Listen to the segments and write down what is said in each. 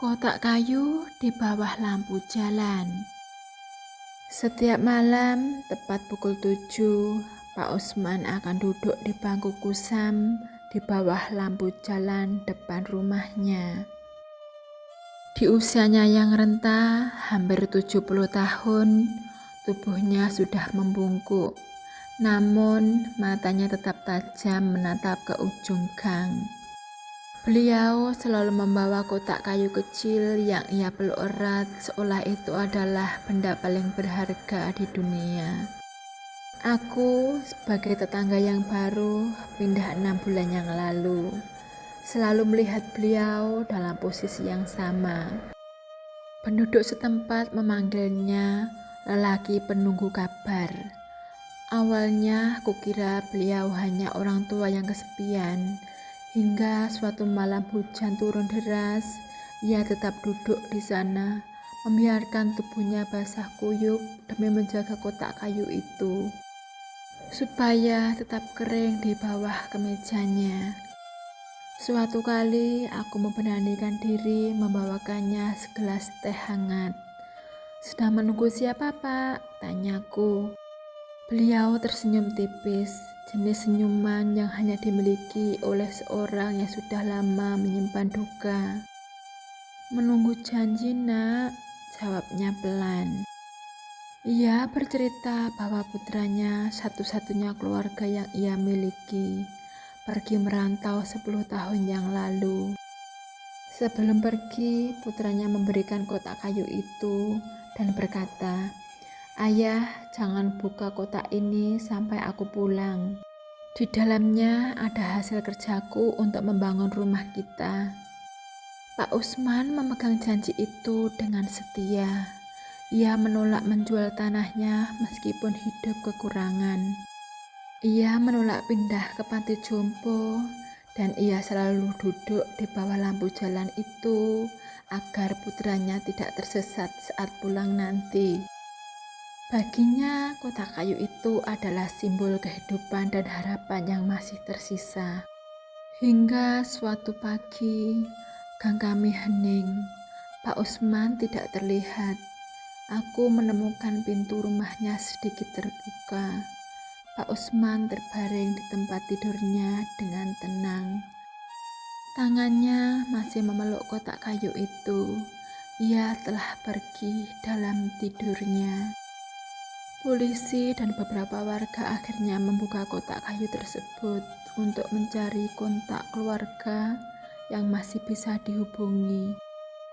Kotak kayu di bawah lampu jalan. Setiap malam, tepat pukul 7, Pak Usman akan duduk di bangku kusam di bawah lampu jalan depan rumahnya. Di usianya yang renta, hampir 70 tahun, tubuhnya sudah membungkuk. Namun, matanya tetap tajam menatap ke ujung gang. Beliau selalu membawa kotak kayu kecil yang ia peluk erat seolah itu adalah benda paling berharga di dunia. Aku sebagai tetangga yang baru pindah 6 bulan yang lalu, selalu melihat beliau dalam posisi yang sama. Penduduk setempat memanggilnya lelaki penunggu kabar. Awalnya kukira beliau hanya orang tua yang kesepian. Hingga suatu malam hujan turun deras, ia tetap duduk di sana, membiarkan tubuhnya basah kuyup demi menjaga kotak kayu itu, supaya tetap kering di bawah kemejanya. Suatu kali aku memberanikan diri membawakannya segelas teh hangat. "Sedang menunggu siapa, Pak?" tanyaku. Beliau tersenyum tipis, jenis senyuman yang hanya dimiliki oleh seorang yang sudah lama menyimpan duka. "Menunggu janji, Nak," jawabnya pelan. Ia bercerita bahwa putranya, satu-satunya keluarga yang ia miliki, pergi merantau 10 tahun yang lalu. Sebelum pergi, putranya memberikan kotak kayu itu dan berkata, "Ayah, jangan buka kotak ini sampai aku pulang. Di dalamnya ada hasil kerjaku untuk membangun rumah kita." Pak Usman memegang janji itu dengan setia. Ia menolak menjual tanahnya meskipun hidup kekurangan. Ia menolak pindah ke panti jompo dan ia selalu duduk di bawah lampu jalan itu agar putranya tidak tersesat saat pulang nanti. Baginya, kotak kayu itu adalah simbol kehidupan dan harapan yang masih tersisa. Hingga suatu pagi, gang kami hening. Pak Usman tidak terlihat. Aku menemukan pintu rumahnya sedikit terbuka. Pak Usman terbaring di tempat tidurnya dengan tenang. Tangannya masih memeluk kotak kayu itu. Ia telah pergi dalam tidurnya. Polisi dan beberapa warga akhirnya membuka kotak kayu tersebut untuk mencari kontak keluarga yang masih bisa dihubungi.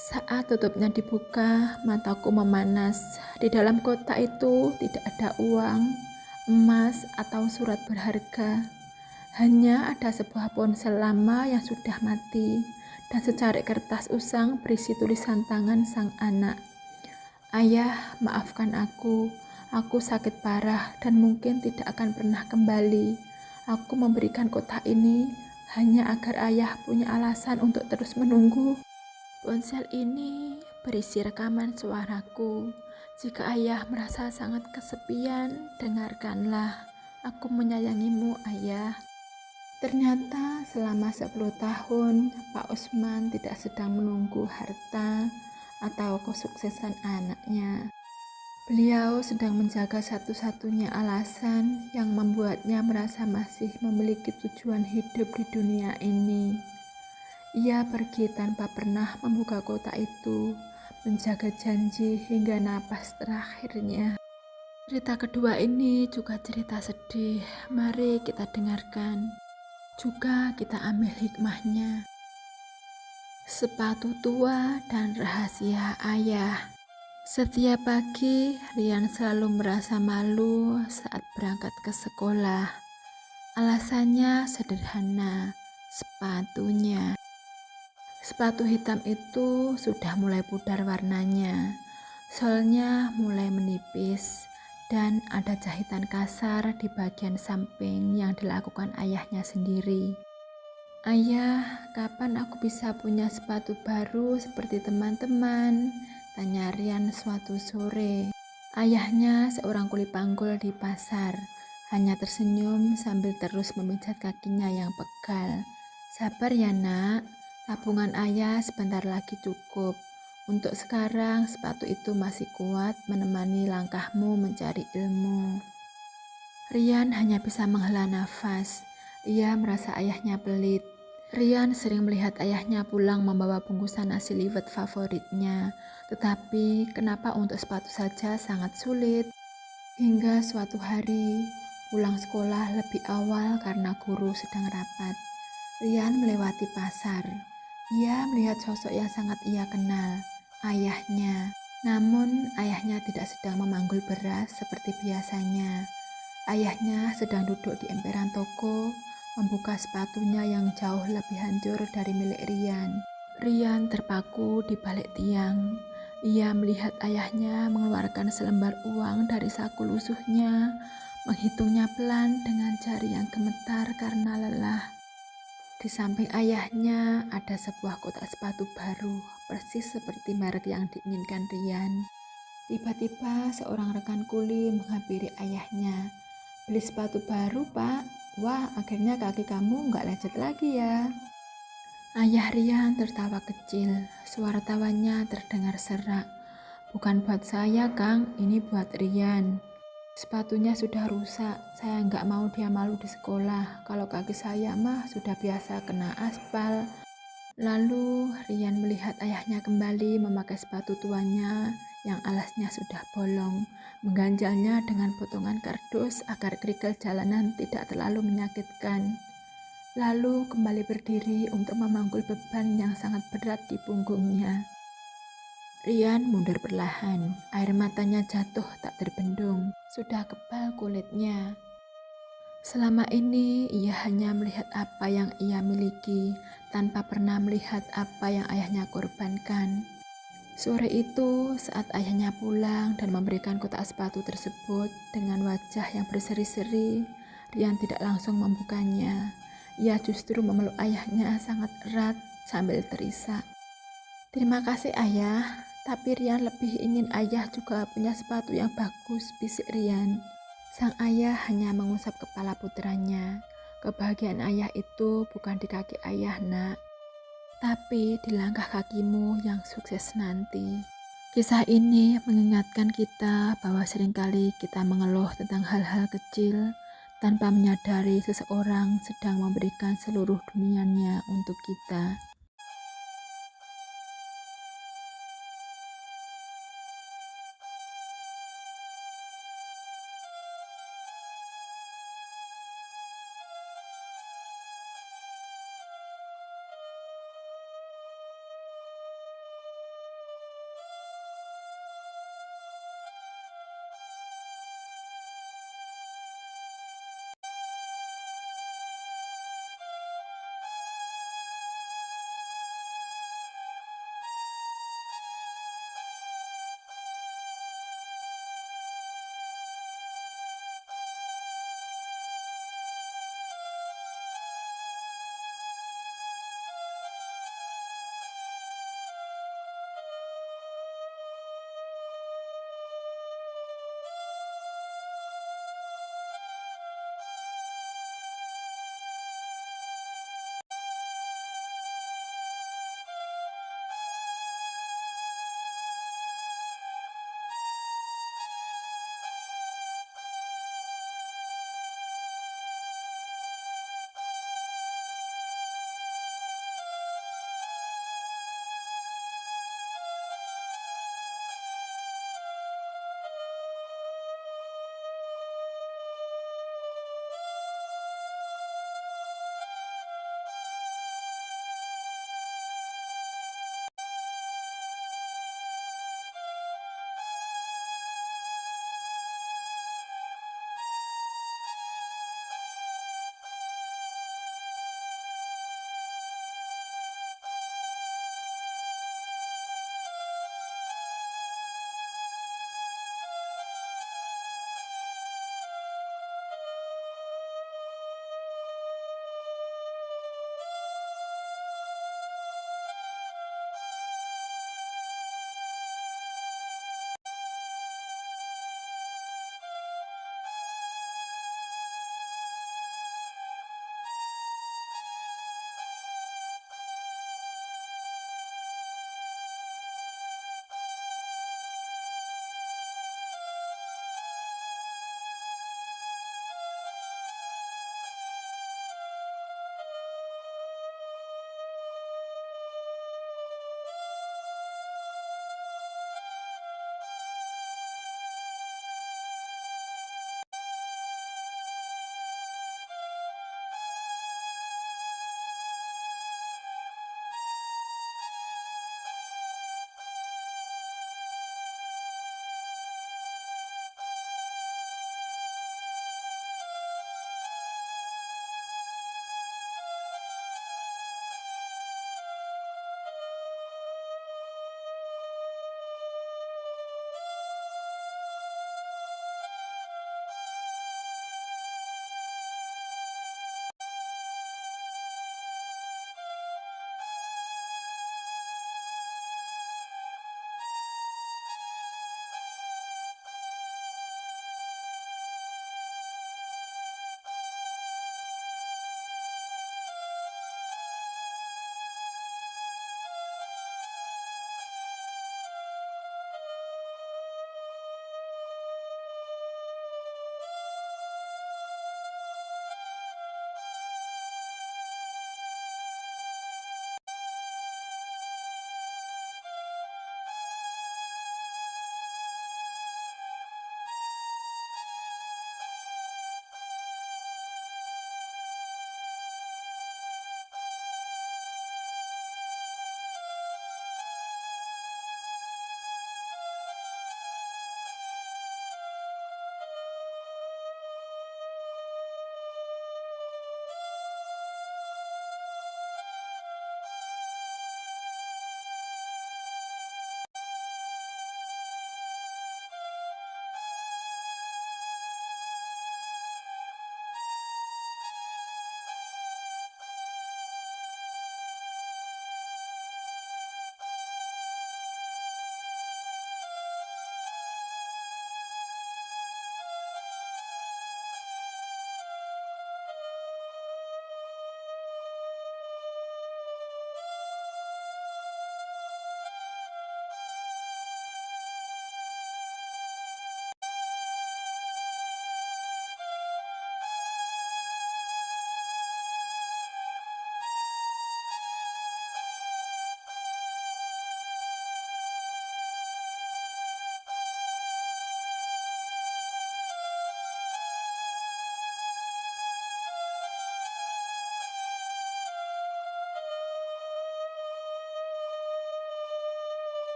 Saat tutupnya dibuka, mataku memanas. Di dalam kotak itu tidak ada uang, emas, atau surat berharga. Hanya ada sebuah ponsel lama yang sudah mati dan secari kertas usang berisi tulisan tangan sang anak. "Ayah, maafkan aku. Aku sakit parah dan mungkin tidak akan pernah kembali. Aku memberikan kotak ini hanya agar ayah punya alasan untuk terus menunggu. Ponsel ini berisi rekaman suaraku. Jika ayah merasa sangat kesepian, dengarkanlah. Aku menyayangimu, ayah." Ternyata selama 10 tahun, Pak Usman tidak sedang menunggu harta atau kesuksesan anaknya. Beliau sedang menjaga satu-satunya alasan yang membuatnya merasa masih memiliki tujuan hidup di dunia ini. Ia pergi tanpa pernah membuka kotak itu, menjaga janji hingga napas terakhirnya. Cerita kedua ini juga cerita sedih. Mari kita dengarkan. Juga kita ambil hikmahnya. Sepatu tua dan rahasia ayah. Setiap pagi, Rian selalu merasa malu saat berangkat ke sekolah. Alasannya sederhana, sepatunya. Sepatu hitam itu sudah mulai pudar warnanya, solnya mulai menipis, dan ada jahitan kasar di bagian samping yang dilakukan ayahnya sendiri. "Ayah, kapan aku bisa punya sepatu baru seperti teman-teman?" tanya Rian suatu sore. Ayahnya seorang kuli panggul di pasar, hanya tersenyum sambil terus memijat kakinya yang pegal. "Sabar ya, Nak, Tabungan ayah sebentar lagi cukup. Untuk sekarang, sepatu itu masih kuat menemani langkahmu mencari ilmu. Rian hanya bisa menghela nafas. Ia merasa ayahnya pelit. Rian sering melihat ayahnya pulang membawa bungkusan nasi liwet favoritnya. Tetapi kenapa untuk sepatu saja sangat sulit? Hingga suatu hari, pulang sekolah lebih awal karena guru sedang rapat. Rian melewati pasar. Ia melihat sosok yang sangat ia kenal, ayahnya. Namun, ayahnya tidak sedang memanggul beras seperti biasanya. Ayahnya sedang duduk di emperan toko, membuka sepatunya yang jauh lebih hancur dari milik Rian. Rian terpaku di balik tiang. Ia melihat ayahnya mengeluarkan selembar uang dari saku lusuhnya, menghitungnya pelan dengan jari yang gemetar karena lelah. Di samping ayahnya ada sebuah kotak sepatu baru, persis seperti merek yang diinginkan Rian. Tiba-tiba seorang rekan kuli menghampiri ayahnya. "Beli sepatu baru, Pak? Wah, akhirnya kaki kamu nggak lecet lagi ya." Ayah Rian tertawa kecil. Suara tawanya terdengar serak. "Bukan buat saya, Kang. Ini buat Rian. Sepatunya sudah rusak. Saya nggak mau dia malu di sekolah. Kalau kaki saya mah sudah biasa kena aspal." Lalu Rian melihat ayahnya kembali memakai sepatu tuanya yang alasnya sudah bolong, mengganjalnya dengan potongan kardus agar kerikil jalanan tidak terlalu menyakitkan. Lalu kembali berdiri untuk memanggul beban yang sangat berat di punggungnya. Rian mundur perlahan, air matanya jatuh tak terbendung, sudah kebal kulitnya. Selama ini ia hanya melihat apa yang ia miliki, tanpa pernah melihat apa yang ayahnya korbankan. Sore itu, saat ayahnya pulang dan memberikan kotak sepatu tersebut dengan wajah yang berseri-seri, Rian tidak langsung membukanya. Ia justru memeluk ayahnya sangat erat sambil terisak. "Terima kasih ayah, tapi Rian lebih ingin ayah juga punya sepatu yang bagus," bisik Rian. Sang ayah hanya mengusap kepala putranya. "Kebahagiaan ayah itu bukan di kaki ayah, nak, tapi di langkah kakimu yang sukses nanti." Kisah ini mengingatkan kita bahwa seringkali kita mengeluh tentang hal-hal kecil tanpa menyadari seseorang sedang memberikan seluruh dunianya untuk kita.